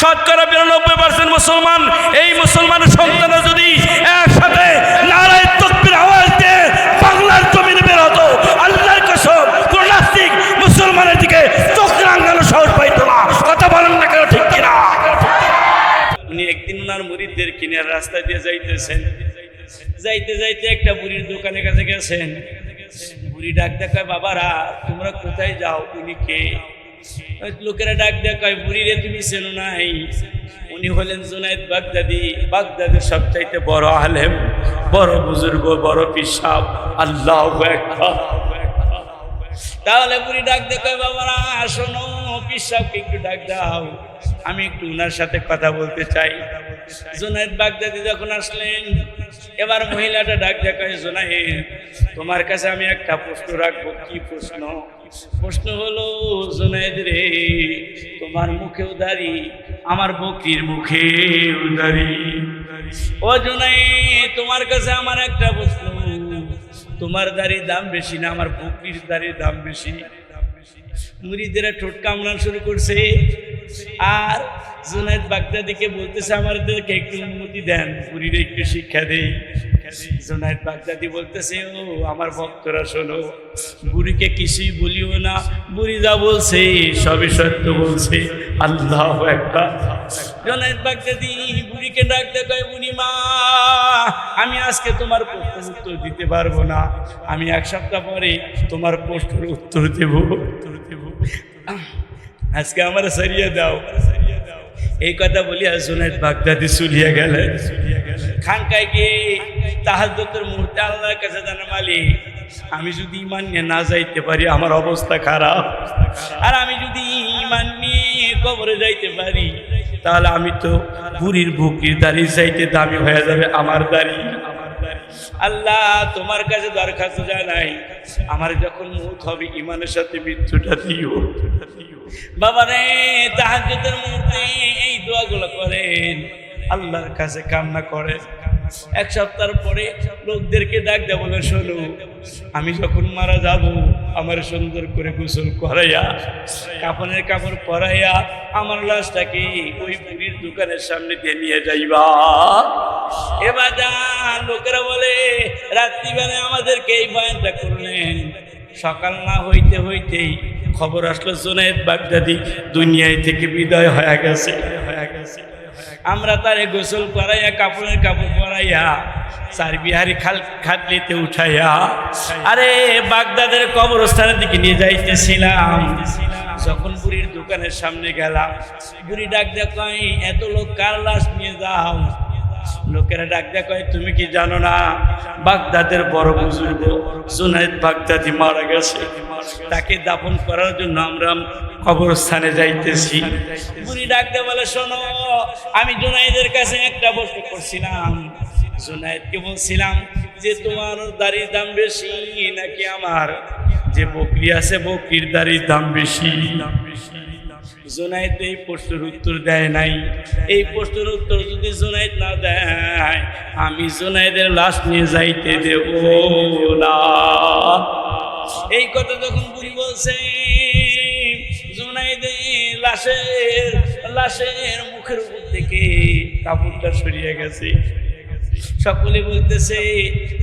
শতকরা 92% মুসলমান। এই মুসলমানের সন্তানরা যদি একসাথে নারায়ে তাকবীর আওয়াজ দিয়ে বাংলার জমিনে বের হতো, আল্লাহর কসম কোন নাস্তিক মুসলমানের দিকে চোখ রাঙানো সাহস পাইতো না। কথা বলেন না কেন, ঠিক কিনা? উনি একদিন ওনার মুরিদদের কিনে রাস্তা দিয়ে যাইতেছেন, যাইতে যাইতে একটা বুড়ির দোকানের কাছে গেছেন। বুড়ি ডাক দেখায়, বাবারা তোমরা কোথায় যাও? উনি কে? লোকেরা ডাক দেখায়, বুড়ি রে তুমি চেনো নাই? উনি হলেন জুনায়েদ বাগদাদি, বাগদাদের সবচাইতে বড় আলেম, বড় বুজুর্গ, বড় পিসাব। আল্লাহু আকবার। তাহলে বুড়ি ডাক দেখায়, বাবারা শোনো, পিসাবকে একটু ডাক দাও, আমি একটু ওনার সাথে কথা বলতে চাই। জুনায়েদ বাগদাদি যখন আসলেন, এবার মহিলাটা ডাক দেখায়, জুনায়েদ তোমার কাছে আমি একটা প্রশ্ন রাখবো। কি প্রশ্ন? প্রশ্ন হলো, জুনায়েদ রে তোমার মুখেও দাড়ি, আমার বকরির মুখেও দাড়ি। ও জুনায়েদ তোমার কাছে আমার একটা প্রশ্ন, তোমার দাড়ির দাম বেশি না আমার বকরির দাড়ির দাম বেশি? মুরিদেরা ঠোঁট কামড়ানো শুরু করছে। আর জুনায়েদ বাগদাদিকে বলতেছে, আমাদেরকে একটু অনুমতি দেন, বুড়িরে একটু শিক্ষা দেই। জুনায়েদ বাগদাদি বলতেছে, ও আমার ভক্তরা শোনো, বুড়িকে কিছুই বলিও না, বুড়ি যা বলছে সবই সত্য বলছে। আল্লাহু আকবার। জুনায়েদ বাগদাদি বুড়িকে ডাক দেখায়, বুড়ি মা আমি আজকে তোমার প্রশ্নের উত্তর দিতে পারবো না, আমি এক সপ্তাহ পরে তোমার প্রশ্নের উত্তর দেব। আজকে আমার সারিয়ে দাও। এই কথা বলিয়া জুনায়েদ বাগদাদি চলিয়া গেলেন। খানকায় গিয়ে তাহাজ্জুদের মুহূর্তে আল্লাহর কাছে জানা, মালিক আমি যদি ঈমান নিয়ে না যাইতে পারি আমার অবস্থা খারাপ, আর আমি যদি ঈমান নিয়ে কবরে যাইতে পারি তাহলে আমি তো বুড়ির বুকের দাড়ি চাইতে দামি হয়ে যাবে আমার দাড়ি। আল্লাহ তোমার কাছে দরখাস্ত জানাই, আমার যখন মউত হবে ঈমানের সাথে মৃত্যুটা দিও। বাবা রে তাহাজ্জুদের মুহূর্তে এই দোয়াগুলো করেন, আল্লাহর কাছে কান্না করেন। এক সপ্তাহ পরে লোকদেরকে ডাক দেয়া বলে, শোনো আমি যখন মারা যাব আমার সুন্দর করে গোসল করাইয়া, কাফনের কাপড় পরাইয়া আমার লাশটাকে ওই বুড়ির দোকানের সামনে দিয়ে নিয়ে যাইবা। এবার যা লোকেরা বলে, রাত্রিবেলায় আমাদেরকে এই বয়ানটা করলেন, সকাল না হইতে হইতেই খবর আসলো জুনায়েদ বাগদাদি দুনিয়ায় থেকে বিদায় হয়ে গেছে। আমরা তারে গোসল করাইয়া, কাপড়ের কাপড় পরাইয়া, চার বিহারি খাটলিতে উঠাইয়া আরে বাগদাদের কবরস্থানের দিকে নিয়ে যাইতেছিলাম। যখন বুড়ির দোকানের সামনে গেলাম, বুড়ি ডাক দেখায়, এত লোক কার লাশ নিয়ে যাও? লোকেরা ডাক দেখায়, তুমি কি জানো না বাগদাদের বড় বুজুর্গ জুনায়েদ বাগদাদি মারা গেছে, তাকে দাফন করার জন্য আমরা কবরস্থানে যাইতেছি। বুড়ি ডাকতে বলে, শোনো আমি জুনায়েদের কাছে একটা প্রশ্ন করছিলাম, জুনায়েদকে বলছিলাম যে তোমার দাড়ির দাম বেশি নাকি আমার যে বকরি আছে বকরির দাড়ির দাম বেশি? জুনায়েদ এই প্রশ্নের উত্তর দেয় নাই। এই প্রশ্নের উত্তর যদি জুনায়েদ না দেয় আমি জুনায়েদের লাশ নিয়ে যাইতে দেব না। এই কথা যখন বুড়ি বলছে, জুনায়েদের লাশের মুখের উপর থেকে কাপড়টা সরিয়ে গেছে। সকলে বলতেছে,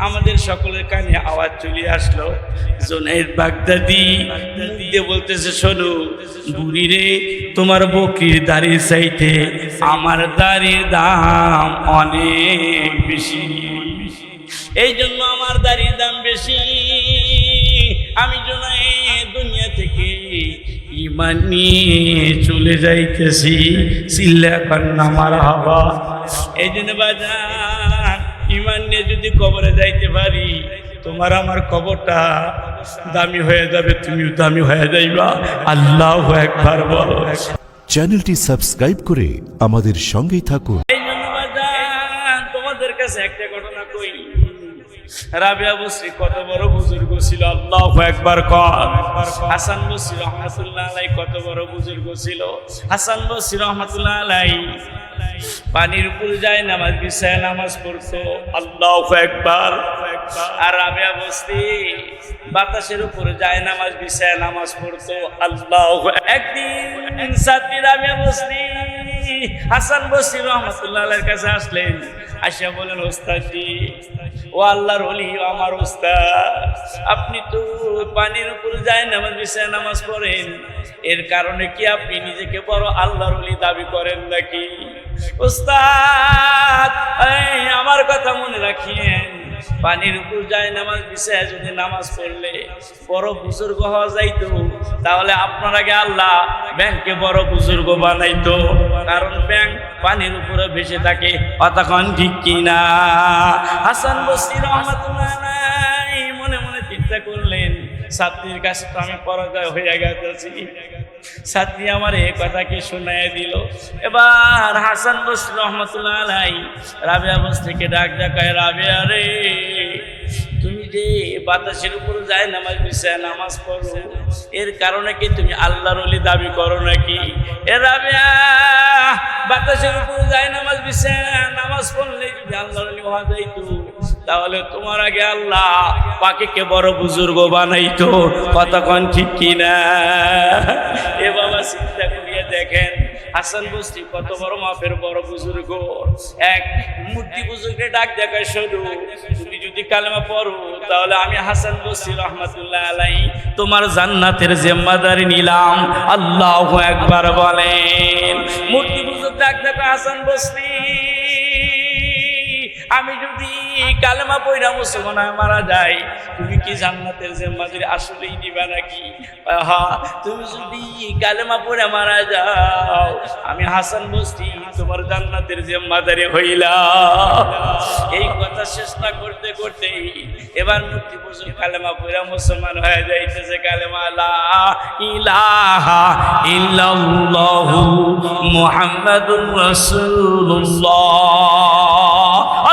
আমাদের সকলের কানে আওয়াজ চলে আসলো, জুনায়েদ বাগদাদি দিয়ে বলতেছে, শোনো বুড়ি রে তোমার বকরির দাড়ির চাইতে আমার দাড়ির দাম অনেক বেশি, এই জন্য আমার দাড়ির দাম বেশি। আমি জুনায়েদ দুনিয়া থেকে ঈমান নিয়ে চলে যাইতেছি। চিল্লা কান্না মারহাবা। এই জন্য বাজান ঈমান নিয়ে যদি কবরে যাইতে পারি তোমার আমার কবরটা দামি হয়ে যাবে, তুমিও দামি হয়ে যাইবা। আল্লাহু আকবার বলো। চ্যানেলটি সাবস্ক্রাইব করে আমাদের সঙ্গেই থাকুন। এই জন্য বাজান তোমাদের কাছে একটা ঘটনা কই, রাবিয়া বসরি কত বড় বুজুর্গ ছিল, আল্লাহু আকবার কর। হাসান বসরি রাহমাতুল্লাহ আলাইহি কত বড় বুজুর্গ ছিল। হাসান বসরি রাহমাতুল্লাহ আলাইহি পানির উপর যায় নামাজ বিছায় নামাজ পড়তো, আল্লাহু আকবার। আর রাবিয়া বসরি বাতাসের উপরে যায় নামাজ বিছায় নামাজ পড়তো, আল্লাহু। একদিন সাথী রাবিয়া বসরি হাসান বসরি রহমাতুল্লাহ আলাইহির কাছে আসলেন, আইসা বলেন, ওস্তাদজি, ও আল্লাহর ওলি, আমার ওস্তাদ, আপনি তো পানির উপরে যায় নামাজ বিছায় নামাজ পড়েন, এর কারণে কি আপনি নিজেকে বড় আল্লাহর ওলি দাবি করেন নাকি? ওস্তাদ, আমার কথা মনে রাখিয়েন, পানির উপর যায় নামাজ বিছায় যদি নামাজ পড়লে বড় বুজুর্গ হওয়া যাইতো, তাহলে আপনার আগে আল্লাহ ব্যাংকে বড় বুজুর্গ বানাইতো, কারণ ব্যাংক পানির উপরে ভেসে থাকে। অতক্ষণ ঠিক কিনা? হাসান বসরি রহমাতুল্লাহ আলাইহি মনে মনে চিন্তা করলেন, ছাত্রীর কাছে তো আমি পরাজয় হয়ে গেছি, ছাত্রী আমার এই কথাকে শোনায় দিল। এবার হাসান বসরি রহমাতুল্লাহ আলাইহি রাবিয়া বসরিকে ডাক ডাকায়, রাবিয়া রে, তুমি যে বাতাসের উপরে যায় নামাজ বিছায় নামাজ পড়ো, এর কারণে কি তুমি আল্লাহর ওলি দাবি করো নাকি? এ রাবিয়া, বাতাসের উপরে যায় নামাজ বিছায় নামাজ পড়লে যদি আল্লাহর ওলি হওয়া যাইতো, তাহলে তোমার আগে আল্লাহ পাখিকে বড় বুজুর্গ বানাইতো। কতক্ষণ ঠিক কিনা? এ বাবা, চিন্তা করিয়া দেখেন হাসান বসরি কত বড় মাপের বড় বুজুর্গ। এক মূর্তি বুজুর্গকে ডাক দেখায়, শুধু তুমি যদি কালেমা পড়ো, তাহলে আমি হাসান বসরি রহমাতুল্লাহ আলাইহি তোমার জান্নাতের জিম্মাদারি নিলাম। আল্লাহু আকবার বলেন। মূর্তি বুজুর্গ ডাক দেখায়, হাসান বসরি, আমি যদি কালেমা পড়া মুসলমান মারা যাই, তুমি কি জান্নাতের জিম্মাদারি আসলেই নিবা নাকি? হ্যাঁ, তুমি যদি কালেমা পড়া মারা যাও, আমি হাসান বসরি তোমার জান্নাতের জিম্মাদারি হইলাম। এই কথা শেষ না করতে করতে এবার মূর্তি বুজুর্গ কালেমা পড়া মুসলমান হয়ে যাইতেছে। কালেমা লা ইলাহা ইল্লাল্লাহু মুহাম্মাদুর রাসূলুল্লাহ।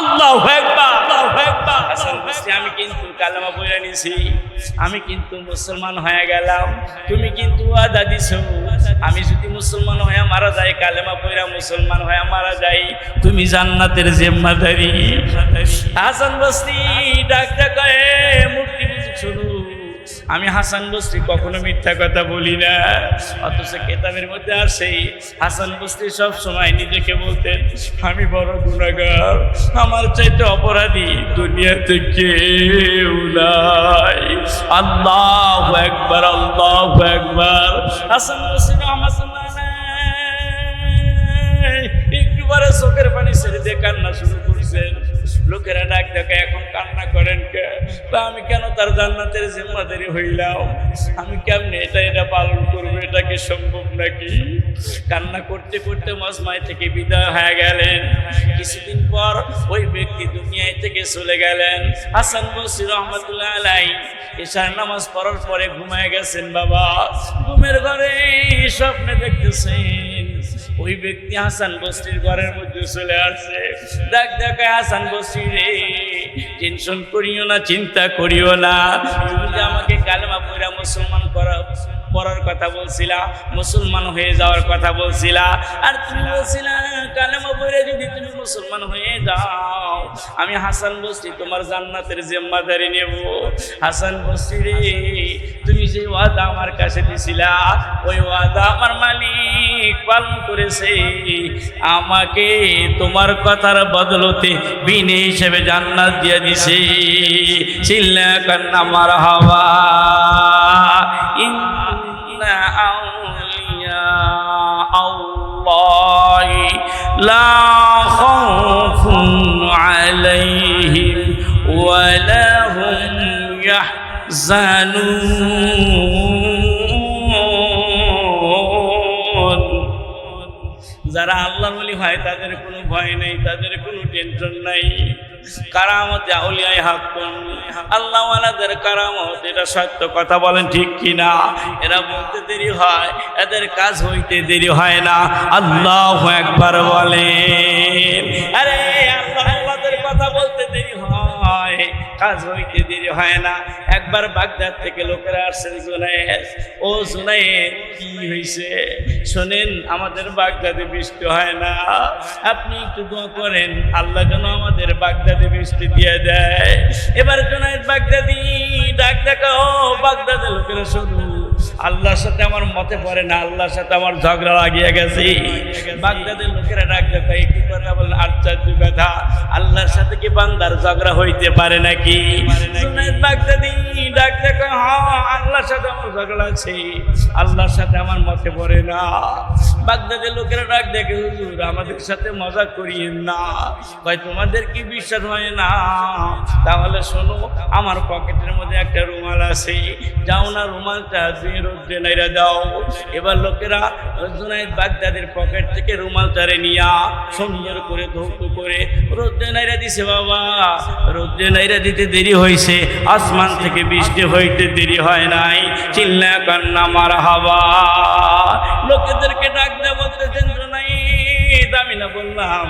আল্লাহু আকবার, আল্লাহু আকবার। হাসান বসরি, আমি কিন্তু কালেমা পড়ে নিছি, আমি কিন্তু মুসলমান হয়ে গেলাম। তুমি কিন্তু ওয়াদা দিছো, আমি যদি মুসলমান হয়ে মারা যাই, কালেমা পড়া মুসলমান হয়ে মারা যাই, তুমি জান্নাতের জিম্মাদারি। হাসান বসরি ডাক ডাকায়, মূর্তি বুজুর্গ, শুনো, আমি হাসান বসরি কখনো মিথ্যা কথা বলি না। অথচ কিতাবের মধ্যে আসে হাসান বসরি সব সময় নিজেকে বলতেন, আমি বড় গুনাহগার, আমার চাইতে অপরাধী দুনিয়াতে কেউ নাই। আল্লাহু আকবার, আল্লাহু আকবার। হাসান বসরি রহমাতুল্লাহ আলাইহি একবারে চোখের পানি ছেড়ে দিয়ে কান্না শুরু করছেন। লোকেরা ডাক দেখে, এখন কান্না করেন কে? আমি কেন তার জান্নাতের জিম্মাদারি হইলাম? আমি কেমনে এটা পালন করবো? এটা কি সম্ভব নাকি? কান্না করতে করতে মজমায় থেকে বিদায় হয়ে গেলেন। কিছুদিন পর ওই ব্যক্তি দুনিয়ায় থেকে চলে গেলেন। হাসান বসরি রহমাতুল্লাহ আলাইহি এশার নামাজ পড়ার পরে ঘুমায় গেছেন। বাবা, ঘুমের ঘরে স্বপ্নে দেখতেছেন ওই ব্যক্তি হাসান বসরির ঘরের মধ্যে চলে আসছে। ডাক দেখায়, হাসান বসরি রে, টেনশন করিও না, চিন্তা করিও না, তুমি যে আমাকে কালেমা পড়া মুসলমান পড়ার কথা বলছিলা, মুসলমান হয়ে যাওয়ার কথা বলছিলা, আর তুমি বলছিলা কালেমা পড়ে যদি তুমি মুসলমান হয়ে যাও, আমি হাসান বসরি তোমার জান্নাতের জিম্মাদারি নেব। হাসান বসরি রে, তুমি যে ওয়াদা আমার কাছে দিছিলা, ওই ওয়াদা আমার মালিক পালন করেছে, আমাকে তোমার কথার বদলতে বিনে হিসেবে জান্নাত দিয়ে দিছে। চিল্লা কান্না মারহাবা। ইন্না আউলিয়া আল্লাহি লা খাউফুন আলাইহিম ওয়া লা হুম ইয়াহজানুন। যারা আল্লাহর ওলি হয় তাদের কোনো ভয় নেই, তাদের কোনো টেনশন নাই। কারামত আউলিয়ায়ে হাক্কুন, আল্লাহ ওয়ালাদের কারামত, এটা সত্য কথা, বলেন ঠিক কিনা? এরা বলতে দেরি হয়, এদের কাজ হইতে দেরি হয় না। আল্লাহু আকবার বলেন। আরে আল্লাহ ওয়ালাদের কথা বলতে দেরি হয়, কাজ হইতে দেরি হয় না। একবার বাগদাদ থেকে লোকেরা আসছেন জুনায়েদ। ও জুনায়েদ, কি হয়েছে? শোনেন, আমাদের বাগদাদে বৃষ্টি হয় না, আপনি একটু দোয়া করেন আল্লাহ যেন আমাদের বাগদাদে বৃষ্টি দিয়ে দেয়। এবার জুনায়েদ বাগদাদি ডাক দেখা, ও বাগদাদের লোকেরা শুধু আল্লাহর সাথে আমার মতে পড়ে না, আল্লাহর সাথে আমার ঝগড়া লাগিয়ে গেছে। বাগদাদের লোকেরা ডাক দেখায়, কি কথা বলেন, আশ্চর্য কথা, আল্লাহর সাথে কি বান্দার ঝগড়া হইতে পারে নাকি? জুনায়েদ বাগদাদি ডাক দেখা, হ্যাঁ আল্লাহর সাথে আমার ঝগড়া আছে, আল্লাহর সাথে আমার মতে পড়ে না। বাগদাদের লোকেরা ডাক দেখে, হুজুর আমাদের সাথে মজা করিয়েন না। ভাই তোমাদের কি বিশ্বাস হয় না? তাহলে শোনো, আমার পকেটের মধ্যে একটা রুমাল আছে, যাও না রুমালটা দিয়ে রোদ্রে নাইরা দাও। এবার লোকেরা জুনায়েদ বাগদাদের পকেট থেকে রুমালটারে নিয়া সুন্দর করে ধৌত করে রোদ্রে নাইরা দিছে। বাবা রোদ্রে নাইরা দিতে দেরি হয়েছে, আসমান থেকে বৃষ্টি হইতে দেরি হয় নাই। চিল্লা কান্না মারহাবা। লোকেদেরকে ডাক দেয়া বলতেছেন, জুনায়েদ আমি না বললাম,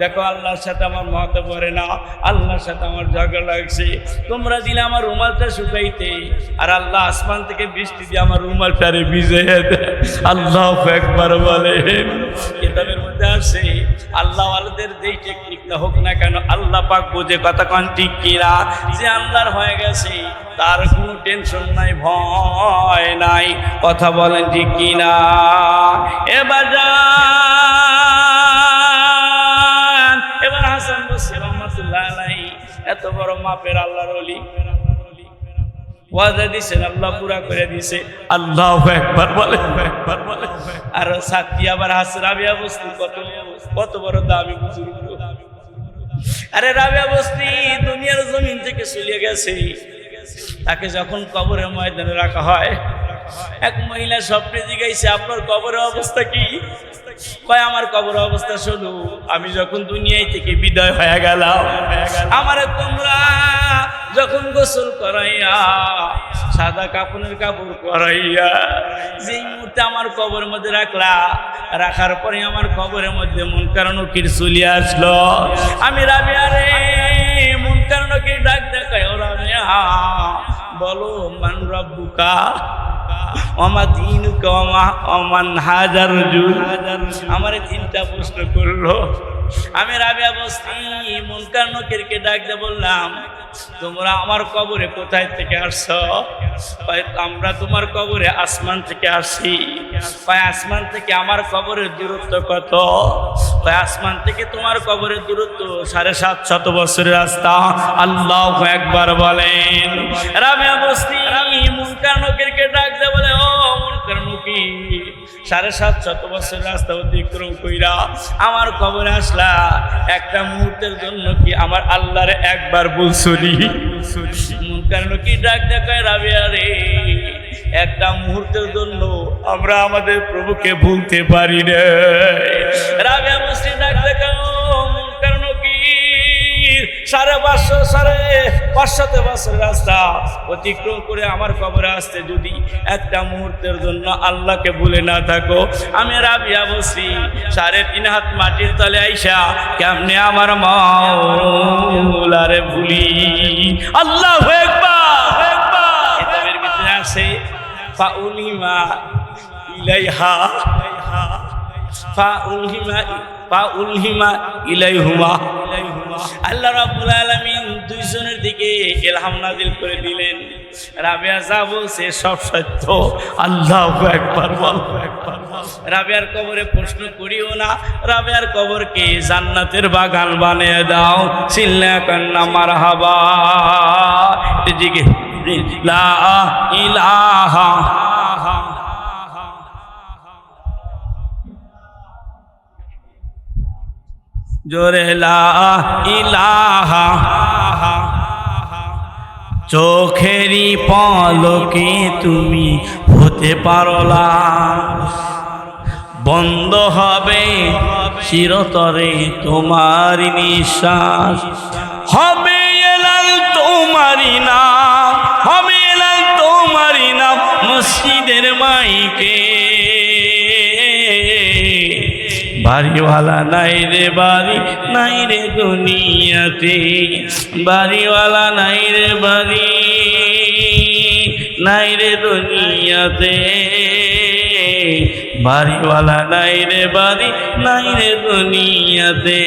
দেখো আল্লাহর সাথে আমার মতে পড়ে না, আল্লাহর সাথে আমার ঝগড়া লাগছে, তোমরা দিলে আমার রুমালটা শুকাইতে, আর আল্লাহ আসমান থেকে বৃষ্টি দিয়ে আমার রুমালটারে ভিজিয়ে দেয়। আল্লাহু আকবার বলেন। কিতাবের মধ্যে আছে, আল্লাহ ওয়ালাদের যেই টেকনিকটা হোক না কেন, আল্লাহ পাক বুঝে কথা কোন ঠিক কিনা। যে আল্লাহর হয়ে গেছে তার কোনো টেনশন নাই, ভয় নাই, কথা বলেন ঠিক কিনা? এবার হাসান বসরি রহমাতুল্লাহ আলাইহি এত বড় মাপের আল্লাহর ওলি, ওয়াদা দিছেন, আল্লাহ পুরা করে দিছে। আল্লাহু আকবার বলে। আর সাথী আবার রাবিয়া বস্তি, কত বড় দামি বুজুর্গ। আরে রাবিয়া বস্তি দুনিয়ার জমিন থেকে চলে গেছে। তাকে যখন কবরের ময়দানে রাখা হয়, এক মহিলা স্বপ্নে জিজ্ঞাসা, আপনার কবরের অবস্থা কি? কয় আমার কবরের অবস্থা শুধু, আমি যখন দুনিয়ায় থেকে বিদায় হয়ে গেলাম, আমার তোমরা যখন গোসল করাইয়া সাদা কাপড়ের কাপড় করাইয়া যেই মুহূর্তে আমার কবরের মধ্যে রাখলা, রাখার পরে আমার কবরের মধ্যে মুনকার নকির চলে আসলো। আমি রাবিয়া রে, মুনকার নকির ডাক দেখায়, ও রাবিয়া বলো, মান রব্বুকা ওমা দীনুকা ওমান হাজার রজুল। আমারে তিনটা প্রশ্ন করলো। আমি রাবিয়া বস্তি মুনকার নকিরকে ডাক দিয়ে বললাম, তোমরা আমার কবরে কোথায় থেকে আসছো? আমরা তোমার কবরে আসমান থেকে আসি। আসমান থেকে আমার কবরের দূরত্ব কত? আসমান থেকে তোমার কবরের দূরত্ব 750 বছরের রাস্তা। আল্লাহু আকবার বলেন। রাবিয়া বস্তি মুনকার নকিরকে ডাক দিয়ে বলে, ও মুনকার নকির, 750 বছরের রাস্তা অতিক্রম কইরা আমার কবরে আসলা, একটা মুহূর্তের জন্য কি আমার আল্লাহরে একবার বলছনি? মুনকার নকির ডাক দেখায়, রাবিয়া রে, একটা মুহূর্তের জন্য আমরা আমাদের প্রভুকে ভুলতে পারি না। রাবিয়া বস্তি ডাক দেখায়, মুনকার নকির 550 বছরের রাস্তা অতিক্রম করে আমার কবরে আসতে যদি একটা মুহূর্তের জন্য আল্লাহকে ভুলে না থাকো, আমি রাবিয়া বসি 3.5 হাত মাটির তলে আইসা কেমনে আমার মাওলারে ভুলি? আল্লাহু আকবার। কিতাবের ভিতরে আছে, ফাউলিমা ইলাইহা ফাউলহিমা ইলাইহুমা। আল্লাহ রাব্বুল আলামিন দুইজনের দিকে ইলহাম নাযিল করে দিলেন। রাবিয়া যা বলছে সব সত্য। আল্লাহু আকবার বল। রাবিয়ার কবরে প্রশ্ন করিও না, রাবিয়ার কবরকে জান্নাতের বাগান বানিয়ে দাও। চিল্লা কান্না মারহাবা। এদিকে লা ইলাহা জোরে লা ইলাহা। চোখেরই পলকে তুমি হতে পারো না, বন্ধ হবে চিরতরে তোমার নিঃশ্বাস। হবে এলাল তোমারই নাম, হবে এলাল তোমারই নাম মসজিদের মাইকে। বাড়িওয়ালা নাই রে বাড়ি, নাই রে দুনিয়াতে। বাড়িওয়ালা নাই রে বাড়ি, নাই রে দুনিয়াতে। বাড়িওয়ালা নাই রে বাড়ি, নাই রে দুনিয়াতে।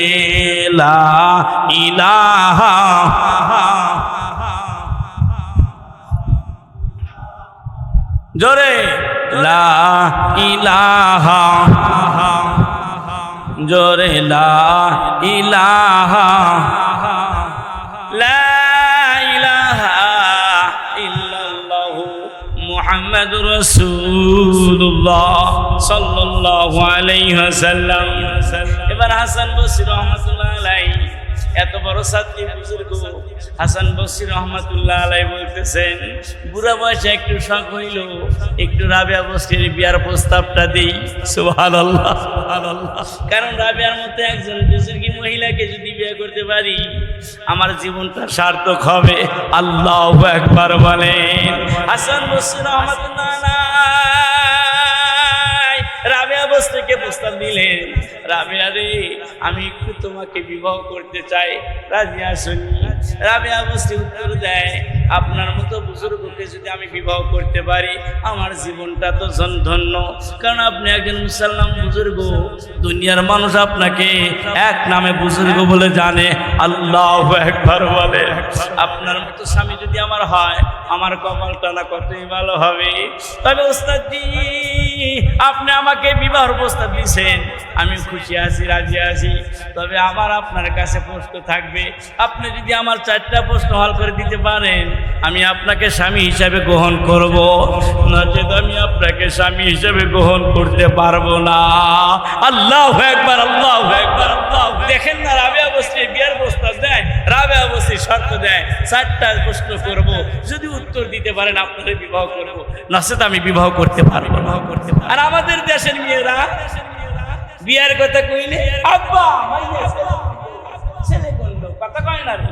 লা ইলাহা। জোরে লা ইলাহা, জোরে লা ইলাহা, লা ইলাহা ইল্লাল্লাহু মুহাম্মাদুর রাসূলুল্লাহ সাল্লাল্লাহু আলাইহি ওয়াসাল্লাম। এবার হাসান বসরি রহমাতুল্লাহ আলাইহি, এত বড় ছাত্রী বুজুর্গ হাসান বসরি রহমাতুল্লাহ আলাইহি বলতেছেন, বুড়া বয়সে একটু শখ হইল, একটু রাবিয়া বসরির বিয়ার প্রস্তাবটা দেই। সুবহানাল্লাহ, সুবহানাল্লাহ। কারণ রাবিয়ার মতো একজন বুজুর্গী মহিলাকে যদি বিয়ে করতে পারি আমার জীবনটা সার্থক হবে। আল্লাহু আকবার বলেন। হাসান বসরি রহমাতুল্লাহ আলাইহি রাবিয়া বসরিকে প্রস্তাব দিলেন, রাবিয়া রে আমি একটু তোমাকে বিবাহ করতে চাই, রাজি আসুন? রাবিয়া বসরি উত্তর দেয়, আপনার মতো বুজুর্গকে যদি আমি বিবাহ করতে পারি আমার জীবনটা তো ধন্য, কারণ আপনি একজন মুসলমান বুজুর্গ, দুনিয়ার মানুষ আপনাকে এক নামে বুজুর্গ বলে জানে। আল্লাহু আকবার বলে। আপনার মতো স্বামী যদি আমার হয় আমার কপালটা না কতই ভালো হবে। তবে ওস্তাদজি আপনি আমাকে বিবাহের প্রস্তাব দিয়েছেন, আমি খুশি আছি, রাজি আছি। তবে আমার আপনার কাছে প্রশ্ন থাকবে, আপনি যদি আমার 4টা প্রশ্ন হল করে দিতে পারেন আমি আপনাকে স্বামী হিসাবে গ্রহণ করব, নচেত আমি আপনাকে স্বামী হিসাবে গ্রহণ করতে পারবো না। আল্লাহু আকবার, আল্লাহু আকবার। দেখেন না রাবিয়া বসরি বিয়ার প্রস্তাব দেয়, রাবিয়া বসরি শর্ত দেয় 4টা প্রশ্ন করব, যদি উত্তর দিতে পারেন আপনাদের বিবাহ করব, নচেত আমি বিবাহ করতে পারবো না। আর আমাদের দেশের মেয়েরা বিয়ার কথা কইলে আব্বা ছেলে কোন লোক কথা কয় না রে।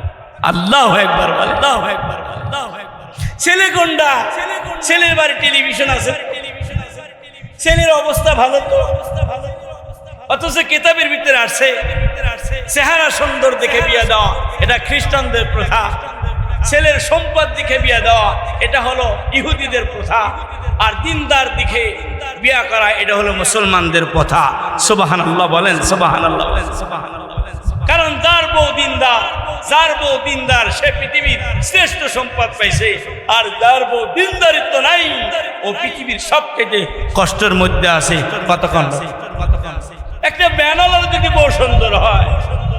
আল্লাহু আকবার, আল্লাহু আকবার, আল্লাহু আকবার। ছেলে কোনটা? ছেলের বাড়ি টেলিভিশন আছে, ছেলের অবস্থা ভালো তো, অথচ কিতাবের ভিতরে আসছে চেহারা সুন্দর দেখে বিয়ে দেওয়া এটা খ্রিস্টানদের প্রথা, ছেলের সম্পদ দেখে বিয়ে দেওয়া এটা হলো ইহুদিদের প্রথা, আর দিনদার দিকে বিয়ে করা এটা হলো মুসলমানদের প্রথা। সুবহানাল্লাহ বলেন, সুবহানাল্লাহ বলেন, সুবহানাল্লাহ বলেন। কারণ যার বউ দিনদার, যার বউ দিনদার সে পৃথিবীর শ্রেষ্ঠ সম্পদ পাইছে, আর যার বউ দিনদারিত্ব নাই ও পৃথিবীর সবচেয়ে কষ্টের মধ্যে আছে। কতক্ষণ একটা ব্যানালাও যদি বউ সুন্দর হয়,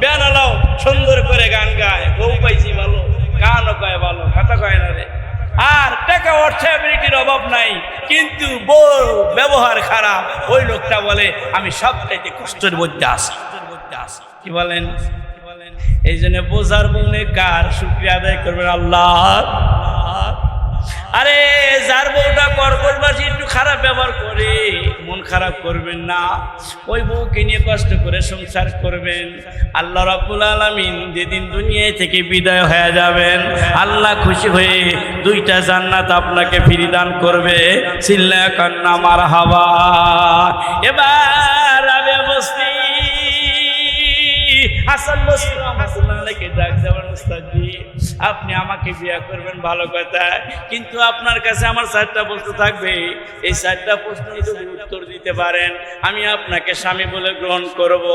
ব্যানালাও সুন্দর করে গান গায়, বউ পাইছি ভালো, গানও কয় ভালো, কথা কয় না রে। আর টাকা অর্থবিলিটির অভাব নাই, কিন্তু বউ ব্যবহার খারাপ, ওই লোকটা বলে আমি সবচাইতে কষ্টের মধ্যে আছি। কি বলেন? এই জন্য বোঝার বউনে কার শুকরিয়া আদায় করবেন আল্লাহ। আরে যার বউটা কর্কশবাসী একটু খারাপ ব্যবহার করে মন খারাপ করবেন না, ওই বউকে নিয়ে কষ্ট করে সংসার করবেন। আল্লাহ রাব্বুল আলামিন যেদিন দুনিয়া থেকে বিদায় হয়ে যাবেন আল্লাহ খুশি হয়ে 2টা জান্নাত আপনাকে ফ্রি দান করবে। চিল্লা কান্না মারহাবা। এবার রাবিয়া বসরি হাসান বসরি রহমাতুল্লাহ আলাইহি ডাক দেওয়ার, উস্তাদজি আপনি আমাকে বিয়ে করবেন ভালো কথা, কিন্তু আপনার কাছে আমার 4টা প্রশ্ন থাকবে। এই 4টা প্রশ্নের যদি উত্তর দিতে পারেন আমি আপনাকে স্বামী বলে গ্রহণ করব,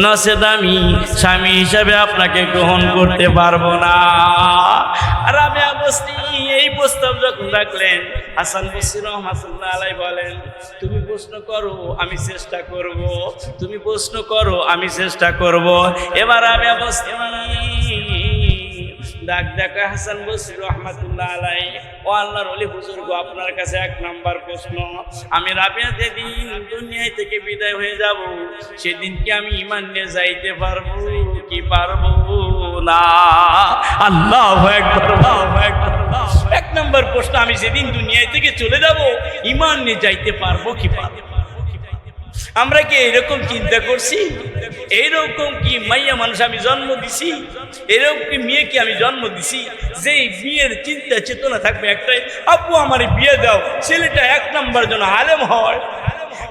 নচেত আমি স্বামী হিসাবে আপনাকে গ্রহণ করতে পারবো না। রাবিয়া বসরি এই প্রস্তাব যখন রাখলেন হাসান বসরি রহমাতুল্লাহ আলাইহি বলেন, তুমি প্রশ্ন করো আমি চেষ্টা করব, তুমি প্রশ্ন করো আমি চেষ্টা করব। এবার রাবিয়া বসরি ডাক দেখা হাসান বসরি রহমাতুল্লাহ আলাইহি, ও আল্লাহর ওলি বুজুর্গ আপনার কাছে 1 নাম্বার প্রশ্ন, আমি রাবিয়া যেদিন দুনিয়া থেকে বিদায় হয়ে যাব সেদিন কি আমি ঈমান নিয়ে যাইতে পারবো কি পারবো না? আল্লাহু আকবার, আল্লাহু আকবার। 1 নাম্বার প্রশ্ন, আমি যেদিন দুনিয়া থেকে চলে যাব ঈমান নিয়ে যাইতে পারবো কি পারবো? আমরা কি এরকম চিন্তা করছি? এইরকম কি মাইয়া মানুষ আমি জন্ম দিছি, এরকম কি মেয়ে কি আমি জন্ম দিছি যে বিয়ের চিন্তা চেতনা থাকবে একটাই, আব্বু আমার বিয়ে দাও, ছেলেটা 1 নাম্বার যেন আলেম হয়,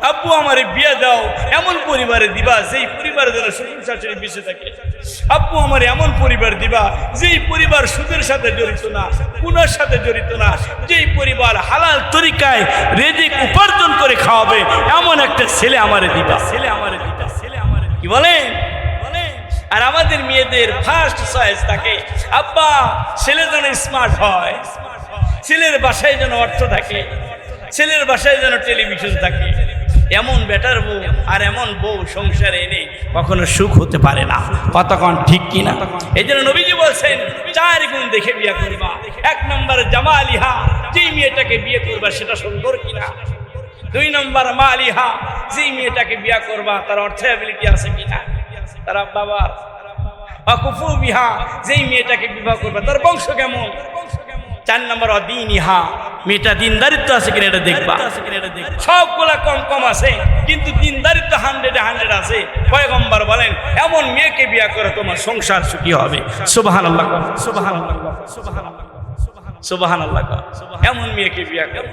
আব্বু আমার বিয়ে দাও এমন পরিবারে দিবা যেই পরিবারের যেন শ্বশুর শাশুড়ি বেঁচে থাকে, আব্বু আমার এমন পরিবার দিবা যেই পরিবার সুদের সাথে জড়িত না, গুনার সাথে জড়িত না, যেই পরিবার হালাল তরিকায় রিজিক উপার্জন করে খাওয়াবে এমন একটা ছেলে আমারে দিবা, ছেলে আমারে দিবা, ছেলে আমারে। কি বলেন? আর আমাদের মেয়েদের ফার্স্ট চয়েস থাকে আব্বা ছেলে যেন স্মার্ট হয়, ছেলের বাসায় যেন অর্থ থাকে, ছেলের বাসায় যেন টেলিভিশন থাকে। এমন বেটার বউ আর এমন বউ সংসারে এনে কখনো সুখ হতে পারে না। কতক্ষণ ঠিক কিনা? এই জন্য নবীজি বলছেন 4 গুণ দেখে বিয়ে করবা। 1 নম্বর জামালিহা, যে মেয়েটাকে বিয়ে করবা সেটা সুন্দর কিনা। 2 নম্বর মালিহা, যে মেয়েটাকে বিয়ে করবা তার অর্থ অ্যাবিলিটি আছে কিনা, তার বাবা। অকুফু বিহা, যেই মেয়েটাকে বিবাহ করবা তার বংশ কেমন। 4 নম্বর অদিনিহা, মেয়েটা দিনদারিত্ব আছে কিনা এটা দেখবা। সবগুলা কম কম আছে কিন্তু দিনদারিত্ব 100-100 আছে। পয়গম্বর বলেন এমন মেয়েকে বিয়ে করে তোমার সংসার সুখী হবে। সুবহানাল্লাহ, সুবহানাল্লাহ, সুবহানাল্লাহ, সুবহানাল্লাহ। এমন মেয়েকে বিয়ে করে।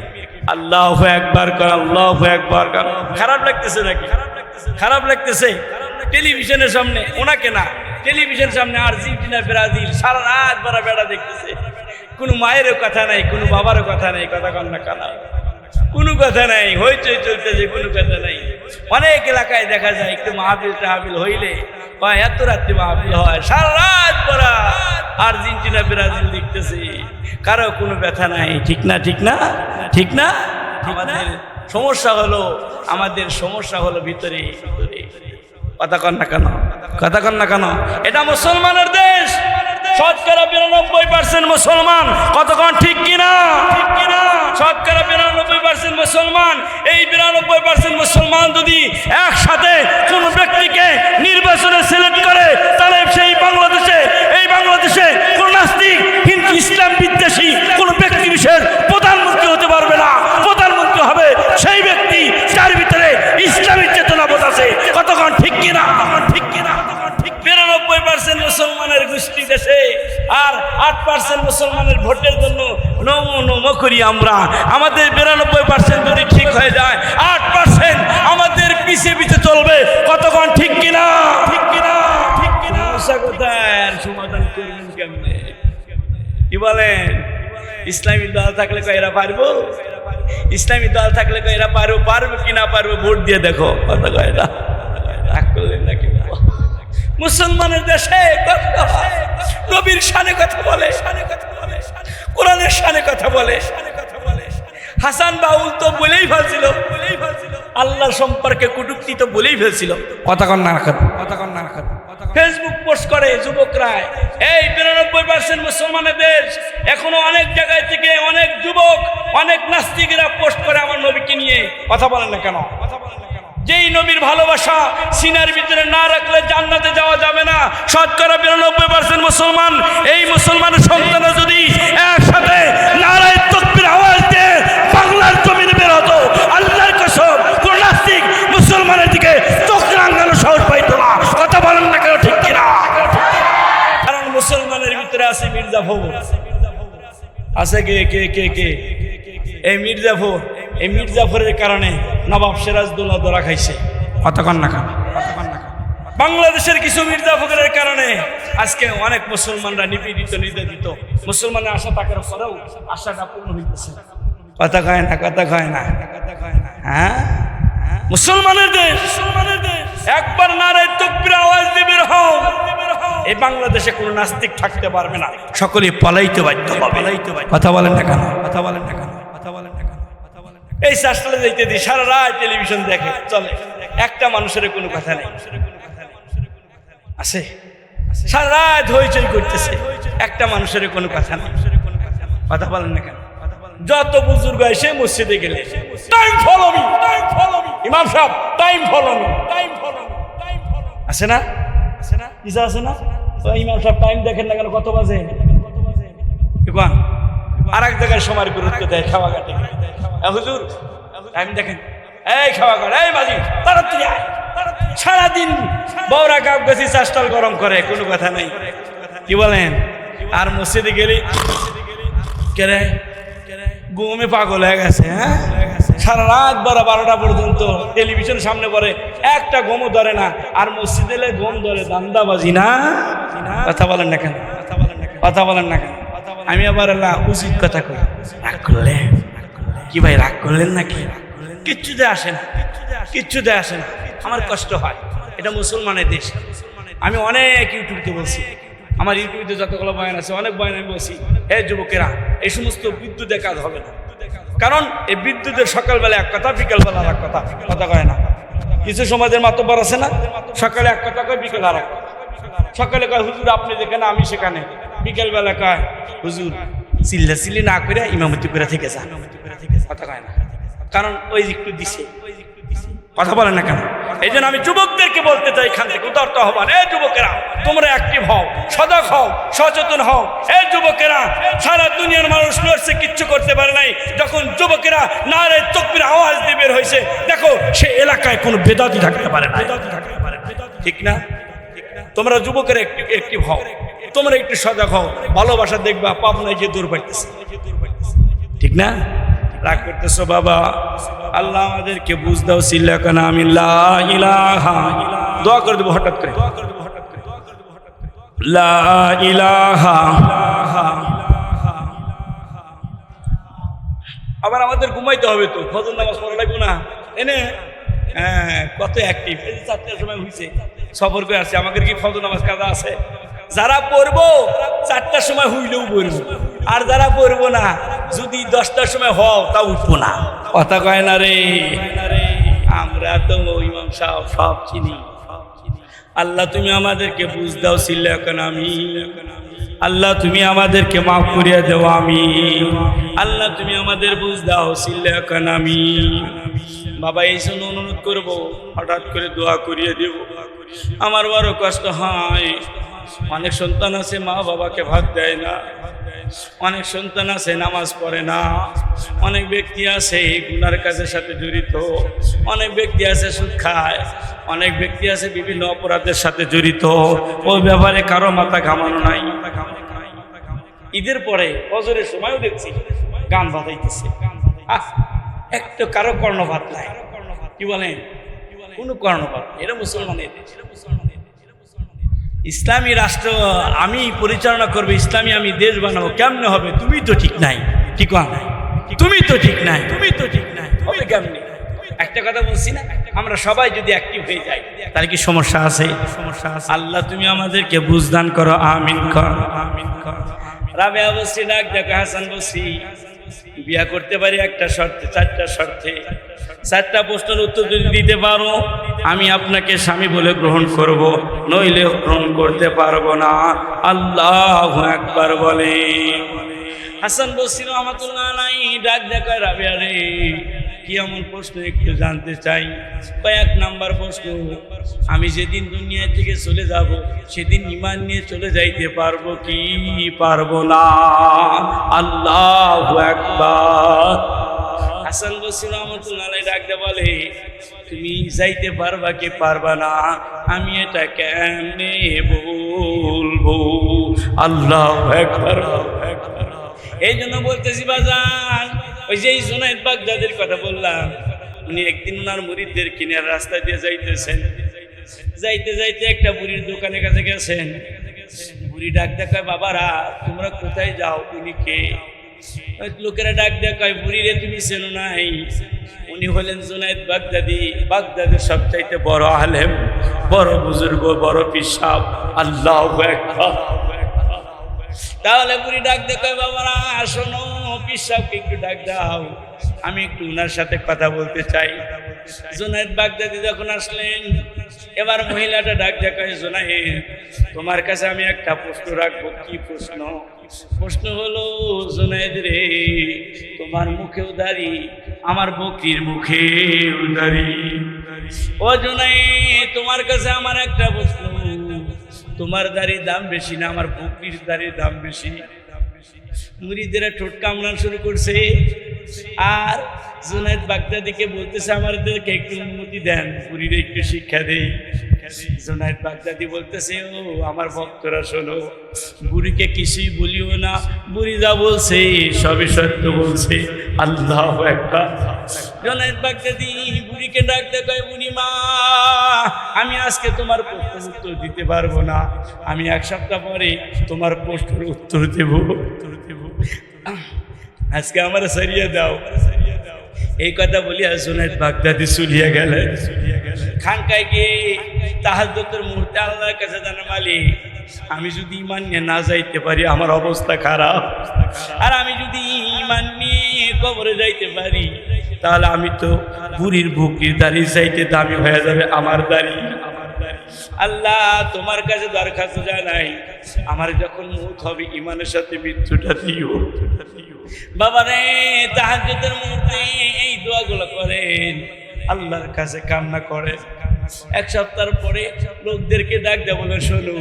আল্লাহু আকবার কর, আল্লাহু আকবার কর। খারাপ লাগতেছে নাকি? খারাপ লাগতেছে? টেলিভিশনের সামনে ওনাকে না, টেলিভিশনের সামনে আর্জেন্টিনা ব্রাজিল সারা রাত বড় বেড়া দেখতেছে। কোনো মায়েরও কথা নাই, কোনো বাবারও কথা নাই, কথা কন্যা কানা কোনো কথা নাই, হইচই চলতেছে, কোনো কথা নাই। অনেক এলাকায় দেখা যায় একটু মাহফিল টাহফিল হইলে বা এত রাত্রি মাহফিল হয়, সারা রাত বড় আর্জেন্টিনা ব্রাজিল দেখতেছে, কারো কোনো ব্যথা নাই। ঠিক না? ঠিক না? ঠিক না? আমাদের সমস্যা হলো ভিতরে। কথা কন না কেন? কথা কন না কেন? এটা মুসলমানের দেশ, শতকরা 92% মুসলমান। কতক্ষণ ঠিক কিনা? শতকরা 92% মুসলমান। এই 92% মুসলমান যদি একসাথে কোন ব্যক্তিকে নির্বাচনে সিলেক্ট করে তাহলে এই বাংলাদেশে কোন নাস্তিক হিন্দু ইসলাম বিদ্বেষী কোন ব্যক্তি বিশেষ প্রধানমন্ত্রী হতে পারবে না। প্রধানমন্ত্রী হবে সেই ব্যক্তি যার ভিতরে ইসলামী চেতনাবোধ আছে। কতক্ষণ ঠিক কিনা? ঠিক কিনা? 92% মুসলমানের গোষ্ঠী দেশে আর 8% মুসলমানের ভোটের জন্য নমো করি আমরা। আমাদের 92% যদি ঠিক হয়ে যায় 8% আমাদের পিছে পিছে চলবে। কতক্ষণ ঠিক কিনা? ঠিক কিনা? ঠিক কিনা? সমাধান করবেন কেমনে? কি বলেন? ইসলামী দল থাকলে এরা পারবো? ইসলামী দল থাকলে এরা পারবো কি না পারবো ভোট দিয়ে দেখো। কথা কয় না, রাগ করলেন নাকি? মুসলমানের দেশে নবীর শানে কথা বলে, কোরআনের শানে কথা বলে। হাসান বাউল তো বলেই ফেলছিল, আল্লাহ সম্পর্কে কটূক্তি তো বলেই ফেলছিল। কথা কন না? ফেসবুক পোস্ট করে যুবকরা। এই 92% মুসলমানের দেশ, এখনো অনেক জায়গায় থেকে অনেক যুবক, অনেক নাস্তিকেরা পোস্ট করে আমার নবীকে নিয়ে। কথা বলেন না কেন? যেই নবীর ভালোবাসা সিনার ভিতরে না রাখলে জান্নাতে যাওয়া যাবে না। শতকরা 92% মুসলমান। এই মুসলমানের সন্তানরা যদি একসাথে নারায়ে তাকবীর আওয়াজ দিয়ে বাংলার জমিনে বের হতো, আল্লাহর কসম কোন নাস্তিক মুসলমানের দিকে চোখ রাঙানোর সাহস পাইতো না। কথা বলেন না কেন? ঠিক কিনা? কারণ মুসলমানের ভিতরে আছে মির্জাফর। আছে কে? এই মির্জাফর। এই মির্জাফরের কারণে নবাব সিরাজদৌল্লা ধরা খাইছে। কতক্ষণ না খান? বাংলাদেশের কিছু মির্জাফরের কারণে আজকে অনেক মুসলমানরা নিপীড়িত, নির্যাতিত। মুসলমানের আশা থাকার পরেও আশাটা পূর্ণ হইতেছে। কথা কয় না? কথা কয় না? হ্যাঁ, মুসলমানের দেশ, একবার নারায়ে তাকবীর আওয়াজ দিবে রহম। এই বাংলাদেশে কোনো নাস্তিক থাকতে পারবে না, সকলে পলাইতে বাধ্য হবে। কথা বলেন না কেন? কথা বলেন না কেন? কথা বলেন না কেন? এই শাসলে যাইতে দিই, সারা রাত টেলিভিশন দেখে চলে, একটা মানুষের কোনো কথা নেই। আছে সারা রাত হইচই করতেছে, একটা মানুষের কোনো কথা নেই। কথা বলেন না কেন? যত বুজুর্গ এসে মসজিদে গেলে টাইম ফলো মি, ইমাম সাহেব টাইম ফলো মি, আছে না? ইসা আছে না? ইমাম সাহেব টাইম দেখেন না কেন? কত বাজে? আর এক জায়গায় সময়ের গুরুত্ব দেয়, খাওয়া ঘাটে। হুজুর টাইম দেখেন, এই খাওয়া ঘাট, এই বাজি তাড়াতাড়ি আয়। সারাদিন বউরা কাপ গেছি চাষটাল গরম করে, কোনো কথা নেই। কি বলেন? আর মসজিদে গেলে কেরে ঘুমে পাগল হয়ে গেছে। হ্যাঁ, সারা রাত 12টা পর্যন্ত টেলিভিশন সামনে পড়ে, একটা ঘুমও ধরে না। আর মসজিদে এলে ঘুম ধরে, দান্দাবাজি না? কথা বলেন না কেন? কথা বলেন না কেন? আমি আবার উচিত কথা কই। রাগ করলেন কি ভাই? রাগ করলেন নাকি? কিচ্ছু যায় আসে না, কিচ্ছু যায় আসে না। আমার কষ্ট হয়, এটা মুসলমানের দেশ। আমি অনেক ইউটিউবে বলছি, আমার ইউটিউবে যতগুলো বয়ান আছে, অনেক বয়ান আমি বলছি, হে যুবকেরা, এই সমস্ত বিদ্যুতের কাজ হবে না। কারণ এই বিদ্যুতের সকালবেলা এক কথা, বিকালবেলা আর এক কথা, কথা কয় না। কিছু সমাজের মাতব্বর আছে না, সকালে এক কথা কয়, বিকেল আর এক কথা। সকালে কয় হুজুর আপনি যেখানে আমি সেখানে, বিকেলবেলা কয় হুজুর চিল্লাচিল্লি না করে ইমামতি করে থেকে যান, কথা কয় না। কারণ ওই একটু দিছে, কথা বলে না কেন? এই জন্য আমি যুবকদেরকে বলতে চাই, এখান থেকে উদারত হবেন। এই যুবকেরা তোমরা অ্যাক্টিভ হও, সজাগ হও, সচেতন হও। এই যুবকেরা সারা দুনিয়ার মানুষ লড়ছে, কিচ্ছু করতে পারে নাই। যখন যুবকেরা নারে তাকবীর আওয়াজ দিয়ে বের হয়েছে, দেখো সে এলাকায় কোনো বেদাতি থাকতে পারে না, ঠিক না? তোমরা যুবকেরা অ্যাক্টিভ হও, তোমরা একটু সজাগ হও, ভালোবাসা দেখবা পাবনায় গিয়ে দূর পাইতেছে, ঠিক না? রাগ করতেছো বাবা, আল্লাহ আমাদেরকে বুঝ দাও। সিল্লাকানা আমি লা ইলাহা, দোয়া করে দেবো হঠাৎ করে, লা ইলাহা। আবার আমাদের ঘুমাইতে হবে তো, ফজর নামাজ পড়া লাগবে না এনে। হ্যাঁ, কত অ্যাক্টিভ। এই যে 4টার সময় হয়েছে, সফর করে আসছে, আমাদের কি ফজর নামাজ কাজা আছে? যারা পড়বো 4টার সময় হইলেও পড়বো, আর যারা পড়বো না যদি 10টার সময় হও তা উঠবো না, কথা কয় না রে। আমরা তো ইমাম সাহেব সব চিনি। আল্লাহ তুমি আমাদেরকে বুঝ দাও। সিল্লাকানা আমি, আল্লাহ তুমি আমাদেরকে মাফ করিয়া দেও আমি, আল্লাহ তুমি আমাদের বুঝ দাও। সিল্লাকানা আমি বাবা, এই জন্য অনুরোধ করবো, হঠাৎ করে দোয়া করিয়ে দেব। আমার বড় কষ্ট হয়, অনেক সন্তান আছে মা বাবাকে ভাত দেয় না, অনেক সন্তান আছে নামাজ পড়ে না, অনেক ব্যক্তি আছে গুনার কাজের সাথে জড়িত, অনেক ব্যক্তি আছে সুদ খায়, অনেক ব্যক্তি আছে বিভিন্ন অপরাধের সাথে জড়িত। ওই ব্যাপারে কারো মাথা ঘামানো নাই। ঈদের পরে ফজরের সময়ও দেখছি গান বাজাইতেছে, একটু কারো কর্ণপাত নাই। কি বলেন? কোনো কর্ণপাত। এটা মুসলমানের দেশ, ইসলামী রাষ্ট্র আমি পরিচালনা করবো, ইসলামী আমি দেশ বানাবো, কেমনে হবে? তুমি তো ঠিক নাই, ঠিক নাই, তুমি তো ঠিক নাই, তুমি তো ঠিক নাই, হবে কেমনে? একটা কথা বলছি না, আমরা সবাই যদি অ্যাক্টিভ হয়ে যাই তাহলে কি সমস্যা আছে? সমস্যা আছে। আল্লাহ তুমি আমাদেরকে বুঝদান করো, আমিন কর, আমিন কর। রাবেয়া বসরি ডাক দেখো, হাসান বসরি বিয়া করতে পারি একটা শর্তে, 4টা শর্তে। 4টা প্রশ্নের উত্তর যদি দিতে পারো আমি আপনাকে স্বামী বলে গ্রহণ করব, নইলে গ্রহণ করতে পারবো না। আল্লাহু আকবার বলে। হাসান বসরি রহমাতুল্লাহ আলাইহি ডাক দেখায়, রাবেয়া রে কি এমন প্রশ্ন একটু জানতে চাই। 1 নাম্বার প্রশ্ন, আমি যেদিন দুনিয়া থেকে চলে যাব সেদিন ঈমান নিয়ে চলে যাইতে পারবো কি পারবো না? আল্লাহু আকবার। হাসান বসরি রহমাতুল্লাহ আলাইহি ডাকতে বলে, তুমি যাইতে পারবা কি পারবা না আমি এটা কেমনে বলবো? আল্লাহু আকবার। এই জন্য বলতেছি বাজান, ওই যে জুনায়েদ বাগদাদির কথা বললাম, উনি একদিন ওনার মুরিদদের কিনে রাস্তা দিয়ে যাইতেছেন, যাইতে যাইতে একটা বুড়ির দোকানের কাছে গেছেন। বুড়ি ডাক দেখায়, বাবারা তোমরা কোথায় যাও? উনি কে? লোকেরা ডাক দেখায়, বুড়ি রে তুমি চেনো নাই? উনি হলেন জুনায়েদ বাগদাদি, বাগদাদের সবচাইতে বড় আলেম, বড় বুজুর্গ, বড় পীর সাহেব। আল্লাহু আকবার। তাহলে বুড়ি ডাক দেখায়, বাবারা শোনো, পীর সাহেবকে একটু ডাক দাও, আমি একটু ওনার সাথে কথা বলতে চাই। জুনায়েদ বাগদাদি যখন আসলেন, এবার মহিলাটা ডাক দেখায়, জুনায়েদ তোমার কাছে আমি একটা প্রশ্ন রাখবো। কি প্রশ্ন? প্রশ্ন হলো, জুনায়েদ রে তোমার মুখেও দাড়ি, আমার বকরির মুখেও দাড়ি। ও জুনায়েদ তোমার কাছে আমার একটা প্রশ্ন, তোমার দাড়ির দাম বেশি না আমার বকরির দাড়ির দাম বেশি? মুরিদেরা ঠোঁট কামড়ানো শুরু করছে, আর জুনায়েদ বাগদাদিকে বলতেছে, আমাদেরকে একটু অনুমতি দেন, বুড়িরে একটু শিক্ষা দেই। জুনায়েদ বাগদাদি বলতেছে, ও আমার ভক্তরা শোনো, বুড়িকে কিছুই বলিও না, বুড়ি যা বলছে সবই সত্য বলছে। আল্লাহু আকবার। জুনায়েদ বাগদাদি বুড়িকে ডাক দেখায়, বুড়ি মা আমি আজকে তোমার প্রশ্নের উত্তর দিতে পারবো না, আমি 1 সপ্তাহ পরে তোমার প্রশ্নের উত্তর দেব। আজকে আমার সারিয়ে দাও। এই কথা বলিয়া জুনায়েদ বাগদাদি চলিয়া গেলেন। খানকায় গিয়ে তাহাজ্জুদের মুহূর্তে আল্লাহর কাছে জানা, মালিক আমি যদি ঈমান নিয়ে না যাইতে পারি আমার অবস্থা খারাপ, আর আমি যদি ঈমান নিয়ে কবরে যাইতে পারি তাহলে আমি তো বুড়ির বকরির দাড়ি চাইতে দামি হয়ে যাবে আমার দাড়ি। আল্লাহ তোমার কাছে দরখাস্ত জানাই, আমার যখন মৌত হবে ঈমানের সাথে মৃত্যুটা দিও। বাবা রে, তাহাজ্জুদের মুহূর্তে এই দোয়াগুলো করেন, আল্লাহর কাছে কান্না করেন। এক সপ্তাহ পরে লোকদেরকে ডাক দেব, বলে শোনো,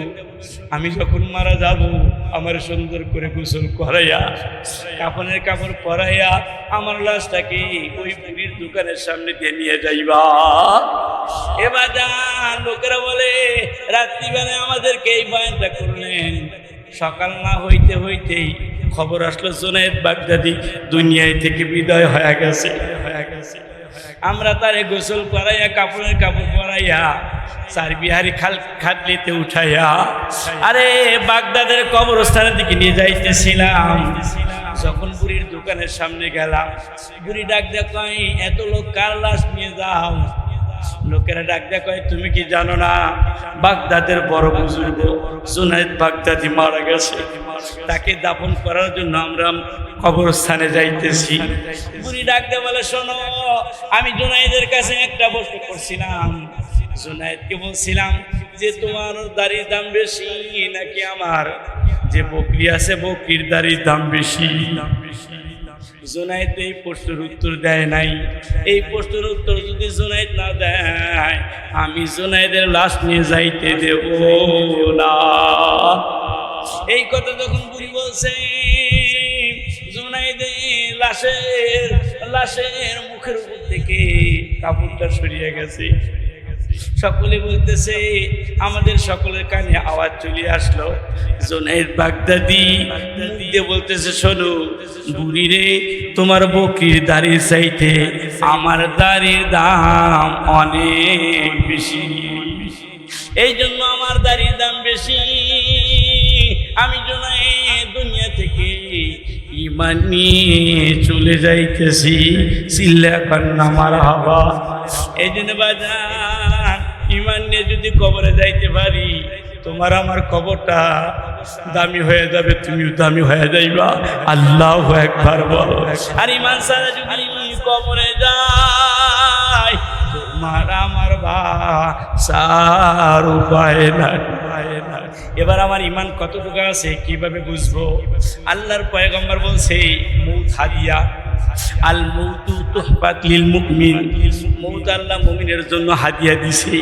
আমি যখন মারা যাব আমার সুন্দর করে গোসল করাইয়া কাফনের কাপড় পরাইয়া আমার লাশটাকে ওই বুড়ির দোকানের সামনে দিয়ে নিয়ে যাইবা। এবার যান, লোকেরা বলে রাত্রিবেলা আমাদেরকে এই বয়ানটা করলেন, সকাল না হইতে হইতেই খবর আসলো জুনায়েদ বাগদাদি দুনিয়ায় থেকে বিদায় হয়ে গেছে। আমরা তারে গোসল করাইয়া কাপড়ের কাপড় পরাইয়া চার বিহারি খাটলিতে উঠাইয়া আরে বাগদাদের কবরস্থানের দিকে নিয়ে যাইতেছিলাম। যখন বুড়ির দোকানের সামনে গেলাম, বুড়ি ডাক দেয়া কয়, এত লোক কার লাশ নিয়ে যাও? লোকেরা ডাক দেয়া কয়, তুমি কি জানো না বাগদাদের বড় বুজুর্গ জুনায়েদ বাগদাদি মারা গেছে, তাকে দাফন করার জন্য আমরা কবরস্থানে যাইতেছি। বুড়ি ডাক দেয়া বলে, শোনো, আমি জুনায়েদের কাছে একটা প্রশ্ন করছিলাম, জুনায়েদকে বলছিলাম যে তোমার দাড়ির দাম বেশি নাকি আমার যে বকরি আছে বকরির দাড়ির দাম বেশি? জুনায়েদ এই প্রশ্নের উত্তর দেয় নাই। এই প্রশ্নের উত্তর যদি জুনায়েদ না দেয় আমি জুনায়েদের লাশ নিয়ে যাইতে দেব না। এই কথা যখন বুড়ি বলছে, জুনায়েদের লাশের মুখের উপর থেকে কাপড়টা সরিয়ে গেছে। সকলে বলতেছে, আমাদের সকলের কানে আওয়াজ চলে আসলো, জুনায়েদ বাগদাদি দিয়ে বলতেছে, শোনো বুড়ি রে, তোমার বকরির দাড়ির চাইতে আমার দাড়ির দাম অনেক বেশি, এই জন্য আমার দাড়ির দাম বেশি। আমি জুনায়েদ দুনিয়া থেকে ঈমান নিয়ে চলে যাইতেছি, চিল্লা কান্না মারহাবা। এই জন্য বাজান, ঈমান নিয়ে যদি কবরে যাইতে পারি তোমার আমার কবরটা দামি হয়ে যাবে, তুমিও দামি হয়ে যাইবা। আল্লাহু আকবার বলো। আর ঈমান ছাড়া যদি কবরে যাই তোমার আমার বাঁচার উপায় নাই। এবার আমার ঈমান কতটুকু আছে কিভাবে বুঝবো? আল্লাহর পয়গম্বর বলছে, মৌত হাদিয়া, আল মৌতু তুহফাত লিল মুমিন, মৌত আল্লাহ মুমিনের জন্য হাদিয়া দিছে।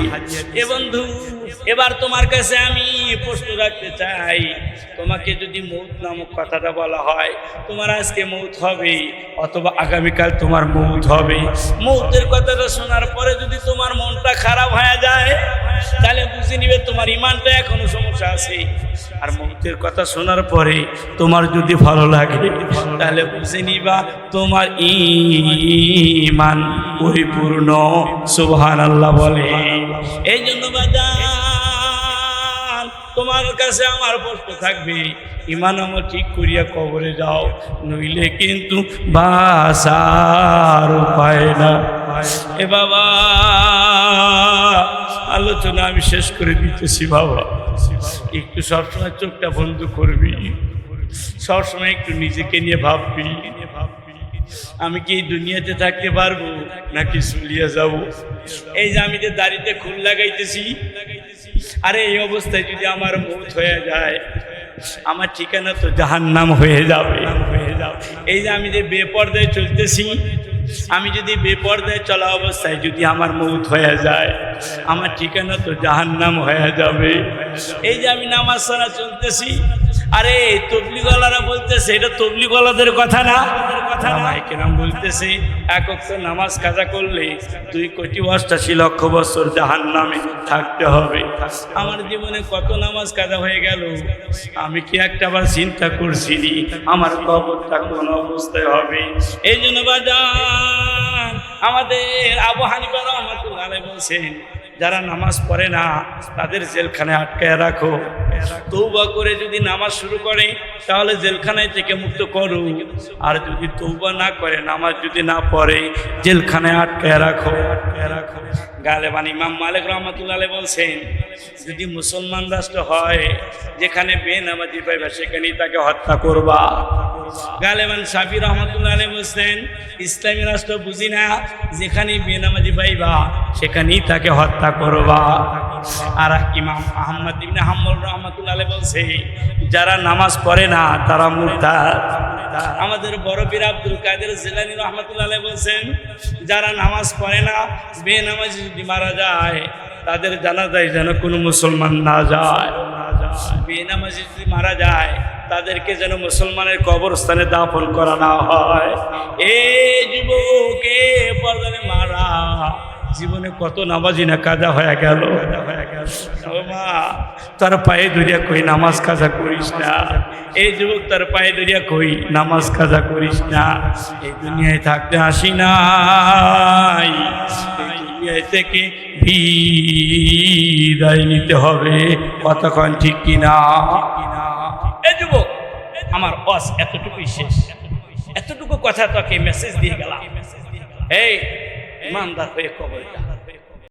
এ বন্ধু, এবার তোমার কাছে আমি প্রশ্ন রাখতে চাই, তোমাকে যদি মৌত নামক কথাটা বলা হয়, তোমার আজকে মৌত হবে অথবা আগামীকাল তোমার মৌত হবে, মৌতের কথাটা শোনার পরে যদি তোমার মনটা খারাপ হয়ে যায় তাহলে বুঝে নিবে তোমার ঈমানটা এখনো সমস্যা আছে। আর মৌতের কথা শোনার পরে তোমার যদি ভালো লাগে তাহলে বুঝে নিবা তোমার ঈমান পরিপূর্ণ। সুবহানাল্লাহ বলে। এই জন্য বাজান, তোমার কাছে আমার প্রশ্ন থাকবে, ঈমান আমার ঠিক করিয়া কবরে যাও, নইলে কিন্তু বাঁচার উপায় না। এ বাবা, আলোচনা আমি শেষ করে দিতেছি। বাবা, একটু সবসময় চোখটা বন্ধ করবি, সবসময় একটু নিজেকে নিয়ে ভাববি, আমি কি এই দুনিয়াতে থাকতে পারবো নাকি চলিয়া যাব? এই যে আমি যে দাড়িতে খুল লাগাইতেছি, আরে এই অবস্থায় যদি আমার মৌত হয়ে যায় আমার ঠিকানা তো জাহান্নাম হয়ে যাবে। এই যে আমি যে বেপরদায় চলতেছি, আমি যদি বেপরদায় চলা অবস্থায় যদি আমার মৌত হয়ে যায় আমার ঠিকানা তো জাহান্নাম হয়ে যাবে। এই যে আমি নামাজ ছাড়া চলতেছি, আরে তবলিগওয়ালারা বলতেছে এটা তবলিগওয়ালাদের কথা না, কেরাম বলতেছে এক ওয়াক্ত নামাজ কাজা করলে 2,88,00,000 বছর জাহান্নামে থাকতে হবে। আমার জীবনে কত নামাজ কাজা হয়ে গেল, আমি কি একটাবার চিন্তা করছি আমার কবরটা কোন অবস্থায় হবে? এই জন্য বাজান, আমাদের আবু হানিফা রাহমাতুল্লাহ আলাইহি বলছেন, যারা নামাজ পড়ে না তাদের জেলখানায় আটকায় রাখো, তওবা করে যদি নামাজ শুরু করে তাহলে জেলখানায় থেকে মুক্ত করো, আর যদি তওবা না করে নামাজ যদি না পড়ে জেলখানায় আটকায় রাখো। গালেবান ইমাম মালিক রহমতুল্লাহ আলাইহি বলছেন, যদি মুসলমান রাষ্ট্র হয় যেখানে বেনামাজি পাইবা সেখানেই তাকে হত্যা করবা। গালেবান শাফি রহমতুল্লাহ আলাইহি বলছেন, ইসলামী রাষ্ট্র বুঝি না, যেখানে বেনামাজি পাইবা সেখানেই তাকে হত্যা করবা। আর ইমাম আহমদ ইবনে হাম্বল রহমতুল্লাহ আলাইহি বলছে, যারা নামাজ পড়ে না তারা মুরতাদ। আমাদের বড় পীর আব্দুল কাদের জিলানী রহমতুল্লাহ আলাইহি বলছেন, যারা নামাজ পড়ে না বেনামাজি যদি মারা যায় তাদের জানাজায় যেন কোনো মুসলমান না যায়। বেনামাজি যদি মারা যায় তাদেরকে যেন মুসলমানের কবরস্থানে দাফন করা না হয়। এই যুবকে পর্দানে মারা জীবনে কত নামাজি না কাজা হয়ে গেল। ও মা, তার পায়ে ধরিয়া কই নামাজ কাজা করিস না। এই যুবক তার পায়ে ধরিয়া কই নামাজ কাজা করিস না। এই দুনিয়ায় থাকতে আসি নাই, এই দুনিয়ায় থেকে বিদায় নিতে হবে। কতক্ষণ ঠিক কিনা? এই যুবক, আমার ওয়াজ এতটুকুই শেষ। এতটুকু কথা তোকে মেসেজ দিয়ে গেলাম। এই ইমানদার হয়ে কবর যা।